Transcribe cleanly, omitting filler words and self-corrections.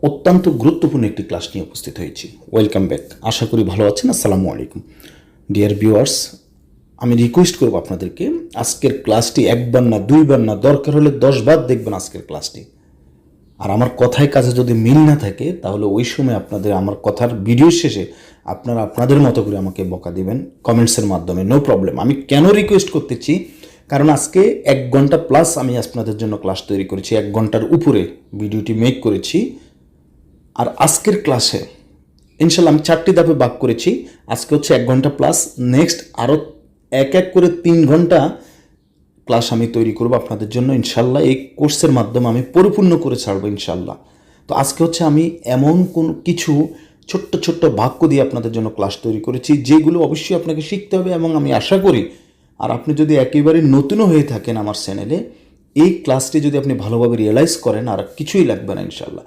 অত্যন্ত গুরুত্বপূর্ণ একটি ক্লাস নিয়ে উপস্থিত হয়েছি। Welcome back. আশা করি ভালো আছেন। আসসালামু আলাইকুম ডিয়ার ভিউয়ার্স। আমি রিকোয়েস্ট করব আপনাদেরকে, আজকের ক্লাসটি একবার না দুইবার না, দরকার হলে 10 বার দেখবেন আজকের ক্লাসটি। আর আমার কথায় কাজে যদি মিল না থাকে তাহলে ওই সময় আপনাদের আমার কথার ভিডিও শেষে আপনারা আপনাদের মতো করে আমাকে বকা দিবেন কমেন্টসের মাধ্যমে, নো প্রবলেম। আমি কেন রিকোয়েস্ট করতেছি, কারণ আজকে 1 ঘন্টা প্লাস আমি আপনাদের জন্য ক্লাস তৈরি করেছি, 1 ঘন্টার উপরে ভিডিওটি মেক করেছি। আর আজকের ক্লাসে ইনশাল্লাহ আমি 4টি ধাপে ভাগ করেছি। আজকে হচ্ছে 1 ঘন্টা প্লাস, নেক্সট আরও এক এক করে 3 ঘন্টা ক্লাস আমি তৈরি করব আপনাদের জন্য ইনশাল্লাহ। এই কোর্সের মাধ্যমে আমি পরিপূর্ণ করে ছাড়বো ইনশাল্লাহ। তো আজকে হচ্ছে আমি এমন কোন কিছু ছোট্ট ছোট্ট বাক্য দিয়ে আপনাদের জন্য ক্লাস তৈরি করেছি, যেগুলো অবশ্যই আপনাকে শিখতে হবে। এবং আমি আশা করি, আর আপনি যদি একেবারে নতুনও হয়ে থাকেন আমার চ্যানেলে, এই ক্লাসটি যদি আপনি ভালোভাবে রিয়েলাইজ করেন, আর কিছুই লাগবে না ইনশাল্লাহ।